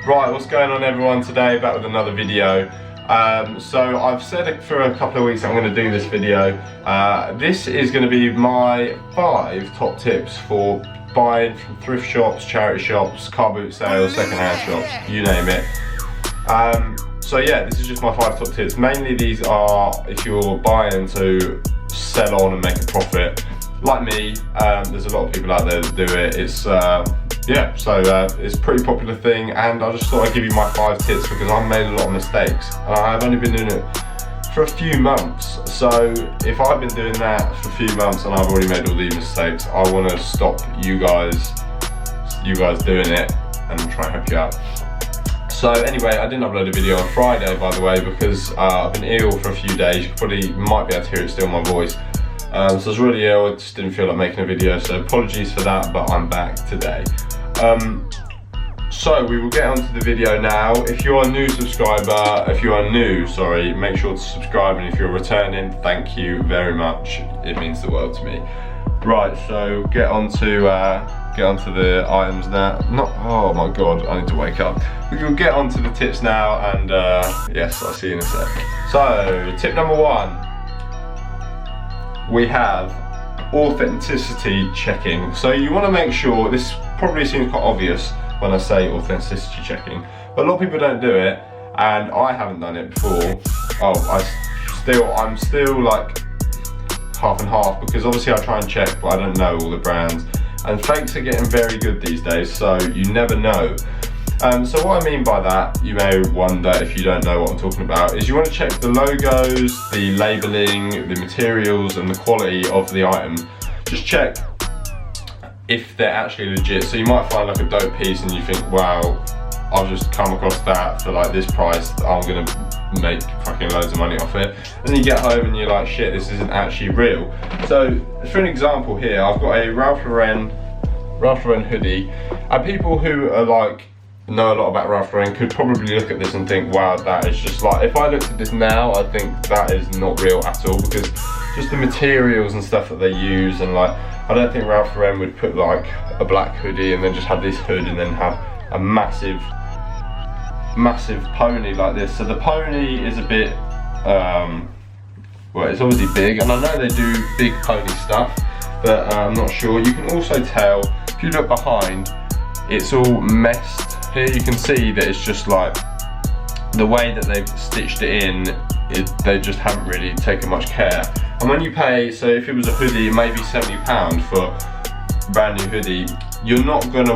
Right, what's going on everyone? Today back with another video. So I've said it for a couple of weeks I'm going to do this video. This is going to be my 5 top tips for buying from thrift shops, charity shops, car boot sales, second-hand shops, you name it. So yeah, this is just my 5 top tips. Mainly these are if you're buying to sell on and make a profit. Like me, there's a lot of people out there that do it. It's it's a pretty popular thing, and I just thought I'd give you my 5 tips because I've made a lot of mistakes and I've only been doing it for a few months. So if I've been doing that for a few months and I've already made all these mistakes, I want to stop you guys doing it and try and help you out. So anyway, I didn't upload a video on Friday, by the way, because I've been ill for a few days. You probably might be able to hear it still in my voice. So I was really ill, I just didn't feel like making a video, so apologies for that, but I'm back today. So we will get on to the video now. If you're a new subscriber, make sure to subscribe, and if you're returning, thank you very much. It means the world to me. Right, so get on to the items now. Oh my god, I need to wake up. We will get on to the tips now, and yes, I'll see you in a sec. So, tip number 1. We have authenticity checking. So you want to make sure, this probably seems quite obvious when I say authenticity checking, but a lot of people don't do it, and I haven't done it before. I'm still like half and half, because obviously I try and check, but I don't know all the brands, and fakes are getting very good these days, so you never know. So what I mean by that, you may wonder if you don't know what I'm talking about, is you want to check the logos, the labelling, the materials and the quality of the item. Just check if they're actually legit. So you might find like a dope piece and you think, wow, I've just come across that for like this price, I'm going to make fucking loads of money off it. And then you get home and you're like, shit, this isn't actually real. So for an example here, I've got a Ralph Lauren hoodie, and people who are like, know a lot about Ralph Lauren could probably look at this and think, wow, that is just like, if I looked at this now, I think that is not real at all, because just the materials and stuff that they use, and like, I don't think Ralph Lauren would put like a black hoodie and then just have this hood and then have a massive pony like this. So the pony is a bit, well, it's obviously big, and I know they do big pony stuff, but I'm not sure. You can also tell, if you look behind, it's all messed. Here you can see that it's just like, the way that they've stitched it in, they just haven't really taken much care. And when you pay, so if it was a hoodie, maybe £70 for a brand new hoodie, you're not gonna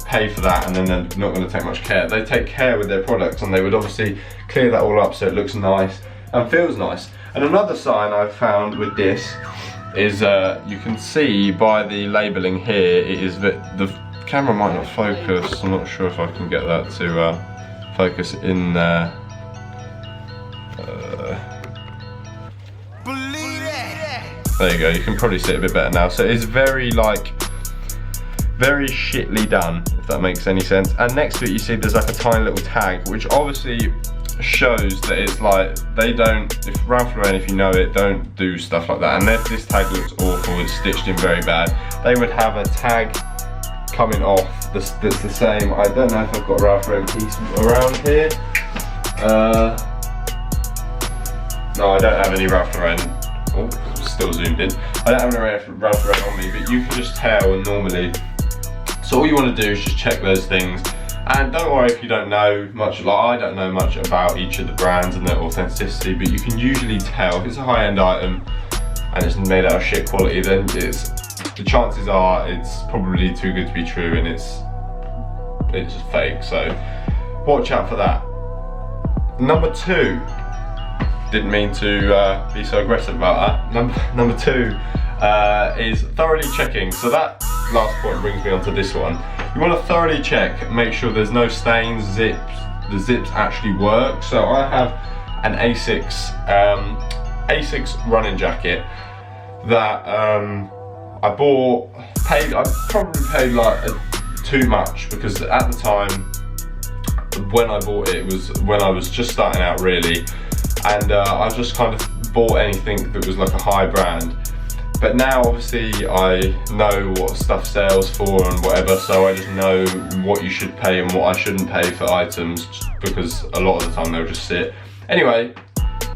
pay for that and then they're not gonna take much care. They take care with their products, and they would obviously clear that all up so it looks nice and feels nice. And another sign I've found with this is, you can see by the labelling here, it is that the camera might not focus. I'm not sure if I can get that to focus in there. There you go, you can probably see it a bit better now. So it's very shittly done, if that makes any sense. And next to it you see there's like a tiny little tag, which obviously shows that it's like, they don't, if Ralph Lauren, if you know it, don't do stuff like that. And if this tag looks awful, it's stitched in very bad, they would have a tag coming off that's the same. I don't know if I've got a Ralph Lauren piece around here. No, I don't have any Ralph Lauren. Oh, still zoomed in. I don't have any Ralph Lauren on me, but you can just tell normally. So all you want to do is just check those things. And don't worry if you don't know much, like I don't know much about each of the brands and their authenticity, but you can usually tell if it's a high-end item and it's made out of shit quality, then the chances are it's probably too good to be true, and it's just fake. So watch out for that. Number 2, didn't mean to be so aggressive about that. Number 2 is thoroughly checking. So that last point brings me on to this one. You want to thoroughly check, make sure there's no stains, zips, the zips actually work. So I have an Asics running jacket that I probably paid like too much, because at the time when I bought it, it was when I was just starting out really, and I just kind of bought anything that was like a high brand. But now obviously I know what stuff sells for and whatever, so I just know what you should pay and what I shouldn't pay for items, because a lot of the time they'll just sit. Anyway,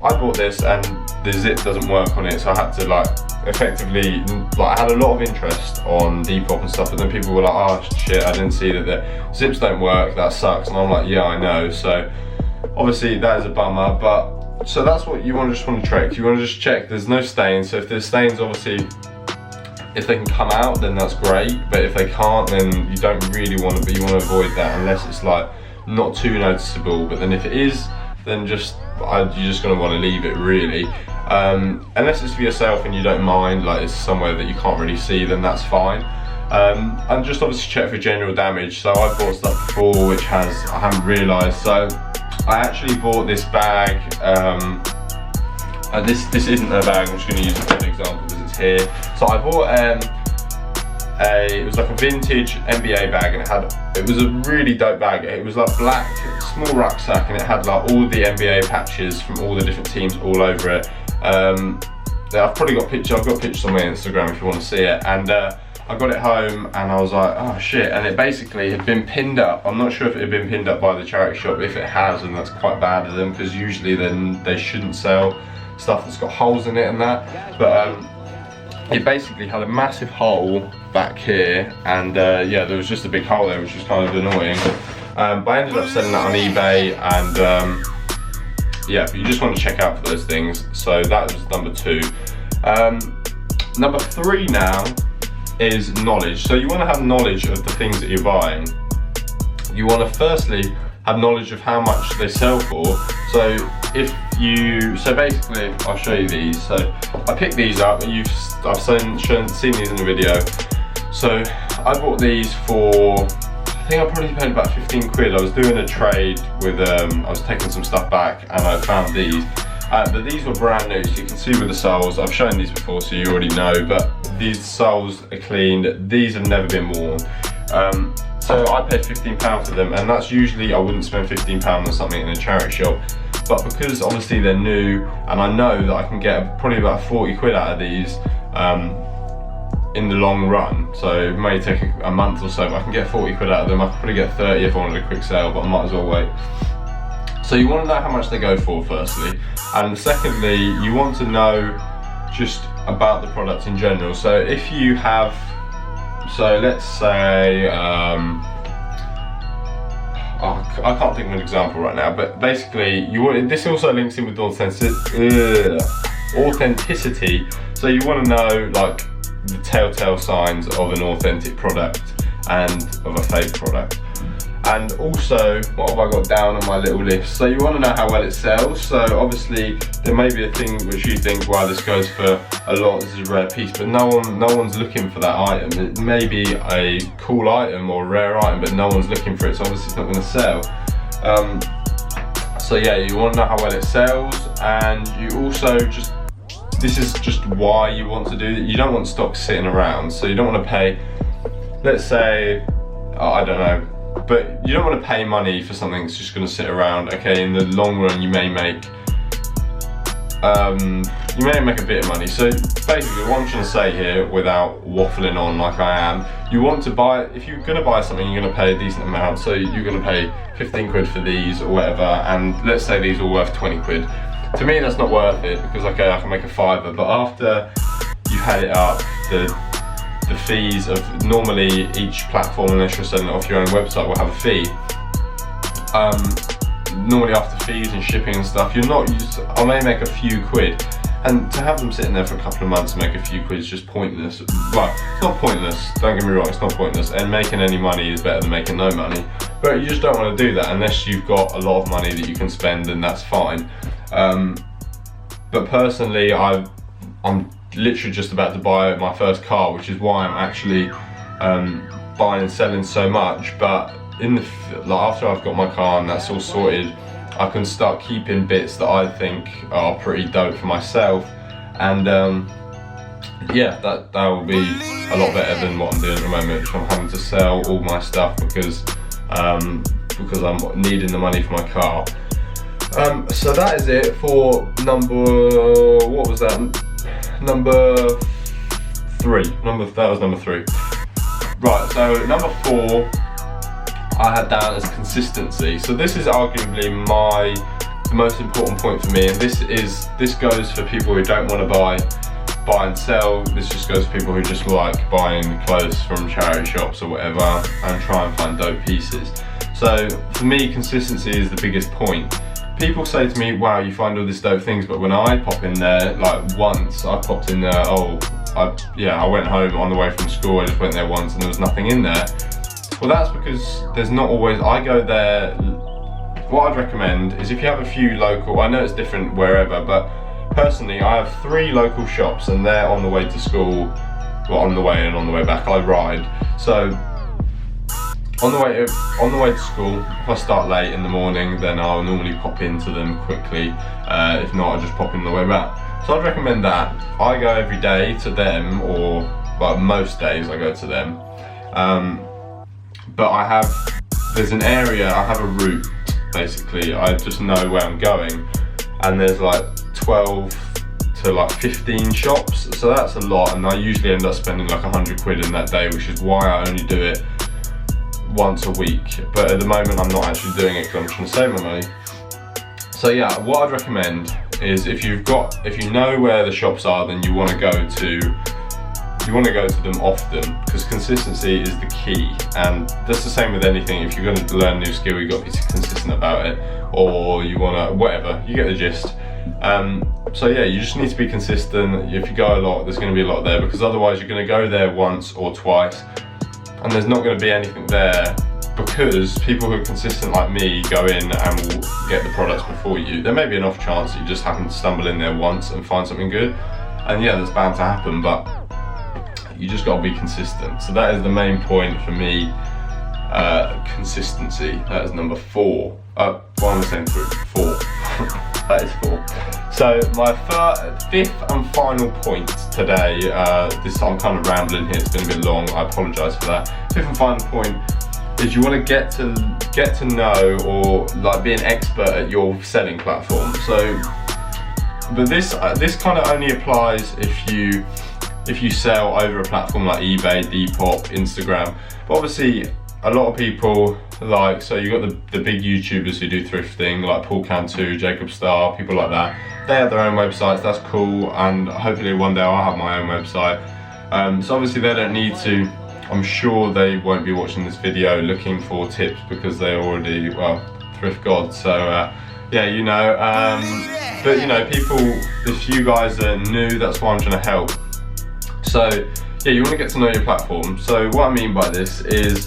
I bought this and the zip doesn't work on it, so I had to like effectively, like I had a lot of interest on Depop and stuff, but then people were like, oh shit, I didn't see that the zips don't work, that sucks. And I'm like, yeah, I know. So obviously that is a bummer, but so that's what you just want to check. You want to just check there's no stains. So if there's stains, obviously, if they can come out, then that's great. But if they can't, then you don't really want to, but you want to avoid that unless it's like not too noticeable. But then if it is, then you're just going to want to leave it really. Unless it's for yourself and you don't mind, like it's somewhere that you can't really see, then that's fine. And just obviously check for general damage. So I bought stuff before which I haven't realised. So I actually bought this bag. This isn't a bag, I'm just going to use it for an example because it's here. So I bought it was like a vintage NBA bag, and it was a really dope bag. It was like black, small rucksack, and it had like all the NBA patches from all the different teams all over it. I've probably got pictures. I've got pictures on my Instagram if you want to see it. And I got it home and I was like, oh shit, and it basically had been pinned up. I'm not sure if it had been pinned up by the charity shop. If it has, and that's quite bad of them, because usually then they shouldn't sell stuff that's got holes in it and that. But it basically had a massive hole back here, and yeah, there was just a big hole there, which was kind of annoying. But I ended up selling that on eBay, and yeah, but you just want to check out for those things. So that was number 2. Number 3 now is knowledge. So you want to have knowledge of the things that you're buying. You want to firstly have knowledge of how much they sell for. So so basically, I'll show you these. So I picked these up, and I've seen these in the video. So I bought these for, I think I probably paid about 15 quid. I was doing a trade with, I was taking some stuff back, and I found these. But these were brand new, so you can see with the soles. I've shown these before, so you already know, but these soles are cleaned. These have never been worn. So I paid £15 for them, and that's usually, I wouldn't spend £15 on something in a charity shop. But because obviously they're new, and I know that I can get probably about 40 quid out of these in the long run. So it may take a month or so, but I can get 40 quid out of them. I could probably get 30 if I wanted a quick sale, but I might as well wait. So you want to know how much they go for, firstly. And secondly, you want to know just about the product in general. So if you have, so let's say, I can't think of an example right now, but basically, this also links in with authenticity. So you want to know like the telltale signs of an authentic product and of a fake product. And also, what have I got down on my little list? So you want to know how well it sells. So obviously there may be a thing which you think, wow, this goes for a lot, this is a rare piece, but no one's looking for that item. It may be a cool item or a rare item, but no one's looking for it, so obviously it's not going to sell. So yeah, you want to know how well it sells, and you also this is just why you want to do it. You don't want stock sitting around, so you don't want to pay, let's say, I don't know, but you don't want to pay money for something that's just going to sit around. Okay, in the long run you may make a bit of money. So basically what I'm trying to say here, without waffling on like I am, you want to buy, if you're going to buy something, you're going to pay a decent amount. So you're going to pay 15 quid for these or whatever, and let's say these are worth 20 quid. To me that's not worth it, because okay, I can make a fiver, but after you've had it up, the fees of, normally each platform, unless you're selling it off your own website, will have a fee. Normally after fees and shipping and stuff, I may make a few quid, and to have them sitting there for a couple of months and make a few quid is just pointless. Well, it's not pointless, don't get me wrong, it's not pointless, and making any money is better than making no money, but you just don't want to do that unless you've got a lot of money that you can spend, and that's fine. But personally, I'm literally just about to buy my first car, which is why I'm actually buying and selling so much. But after I've got my car and that's all sorted, I can start keeping bits that I think are pretty dope for myself, and yeah, that will be a lot better than what I'm doing at the moment, which I'm having to sell all my stuff because I'm needing the money for my car. So that is it for number 4. That was number 3. Right, so number 4 I had down as consistency. So this is arguably the most important point for me, and this goes for people who don't want to buy and sell. This just goes for people who just like buying clothes from charity shops or whatever and try and find dope pieces. So for me, consistency is the biggest point. People say to me, wow, you find all these dope things, but when I pop in there, like once I popped in there, I went home on the way from school, I just went there once and there was nothing in there. Well, that's because there's not always, I go there. What I'd recommend is if you have a few local, I know it's different wherever, but personally I have 3 local shops and they're on the way to school, well, on the way and on the way back, I ride. So on the way to school, if I start late in the morning, then I'll normally pop into them quickly. If not, I just pop in the way back. So I'd recommend that. I go every day to them, or well, most days I go to them. But there's an area, I have a route basically. I just know where I'm going, and there's like 12 to like 15 shops, so that's a lot, and I usually end up spending like 100 quid in that day, which is why I only do it once a week. But at the moment I'm not actually doing it because I'm trying to save my money. So yeah, what I'd recommend is if you know where the shops are, then you want to go to them often, because consistency is the key. And that's the same with anything. If you're going to learn a new skill, you've got to be consistent about it, or you want to, whatever, you get the gist. So yeah, you just need to be consistent. If you go a lot, there's going to be a lot there, because otherwise you're going to go there once or twice and there's not going to be anything there, because people who are consistent like me go in and will get the products before you. There may be an off chance that you just happen to stumble in there once and find something good, and yeah, that's bound to happen, but you just got to be consistent. So that is the main point for me, consistency. That is number 4. What am I saying? 4. That is 4. So my 5th and final point today, I'm kind of rambling here, it's been a bit long, I apologise for that. 5th and final point is you want to get to know, or like be an expert at your selling platform. So, but this kind of only applies if you sell over a platform like eBay, Depop, Instagram. But obviously a lot of people, like, so you've got the big YouTubers who do thrifting, like Paul Cantu, Jacob Starr, people like that. They have their own websites, that's cool, and hopefully one day I'll have my own website. So obviously they don't need to, I'm sure they won't be watching this video looking for tips, because they already, well, thrift gods. So yeah, you know, but you know, people, if you guys are new, that's why I'm trying to help. So yeah, you want to get to know your platform. So what I mean by this is,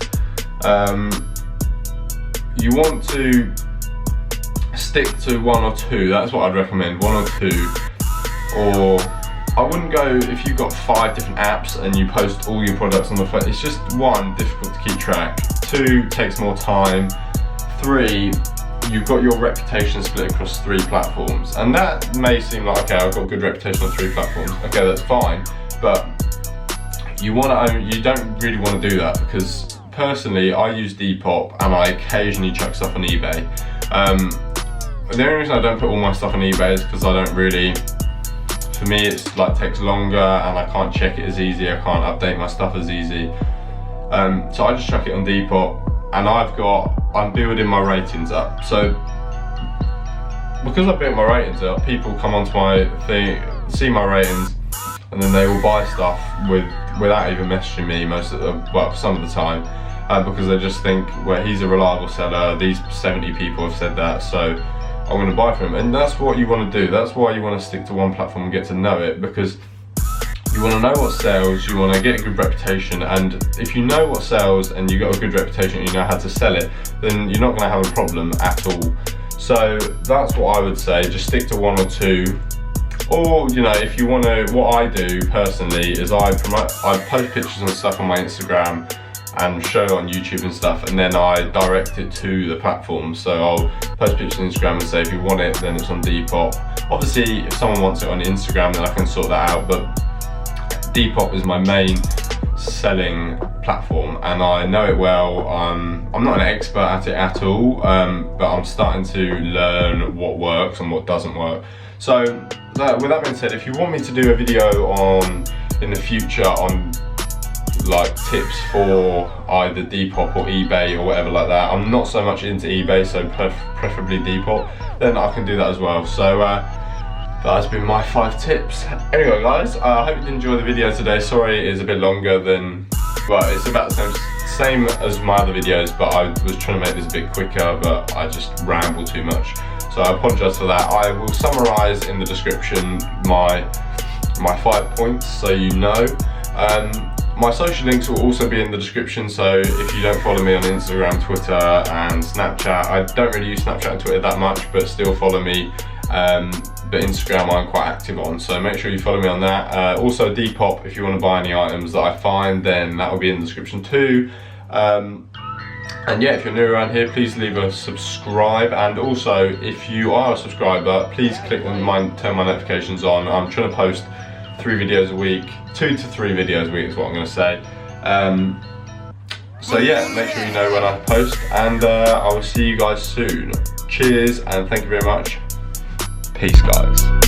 you want to stick to 1 or 2. That's what I'd recommend, 1 or 2. Or I wouldn't go if you've got 5 different apps and you post all your products on the phone. It's just 1, difficult to keep track. 2, takes more time. 3, you've got your reputation split across 3 platforms. And that may seem like, okay, I've got a good reputation on 3 platforms. Okay, that's fine. But you don't really want to do that, because personally, I use Depop and I occasionally chuck stuff on eBay. The only reason I don't put all my stuff on eBay is because I don't really, for me it's like takes longer and I can't check it as easy, I can't update my stuff as easy. So I just chuck it on Depop, and I'm building my ratings up. So because I've built my ratings up, people come onto my thing, see my ratings, and then they will buy stuff without even messaging me some of the time, because they just think, well, he's a reliable seller, these 70 people have said that, so I'm going to buy from him. And that's what you want to do. That's why you want to stick to one platform and get to know it, because you want to know what sells, you want to get a good reputation, and if you know what sells and you got a good reputation and you know how to sell it, then you're not going to have a problem at all. So that's what I would say, just stick to 1 or 2. Or, you know, if you want to, what I do personally is I post pictures and stuff on my Instagram and show it on YouTube and stuff, and then I direct it to the platform. So I'll post pictures on Instagram and say, if you want it, then it's on Depop. Obviously, if someone wants it on Instagram, then I can sort that out, but Depop is my main selling platform, and I know it well. I'm not an expert at it at all, but I'm starting to learn what works and what doesn't work. So with that being said, if you want me to do a video on in the future on like tips for either Depop or eBay or whatever like that. I'm not so much into eBay, so preferably Depop, then I can do that as well. So that has been my 5 tips. Anyway guys, I hope you did enjoy the video today. Sorry it is a bit longer than, well, it's about the same as my other videos, but I was trying to make this a bit quicker, but I just ramble too much. So I apologise for that. I will summarise in the description my 5 points so you know. My social links will also be in the description, so if you don't follow me on Instagram, Twitter and Snapchat, I don't really use Snapchat and Twitter that much, but still follow me. But Instagram I'm quite active on, so make sure you follow me on that. Also Depop, if you want to buy any items that I find, then that will be in the description too. And yeah, if you're new around here, please leave a subscribe, and also if you are a subscriber, please click on turn my notifications on. I'm trying to post 3 videos a week, 2 to 3 videos a week is what I'm going to say. So yeah, make sure you know when I post, and I will see you guys soon. Cheers and thank you very much. Peace guys.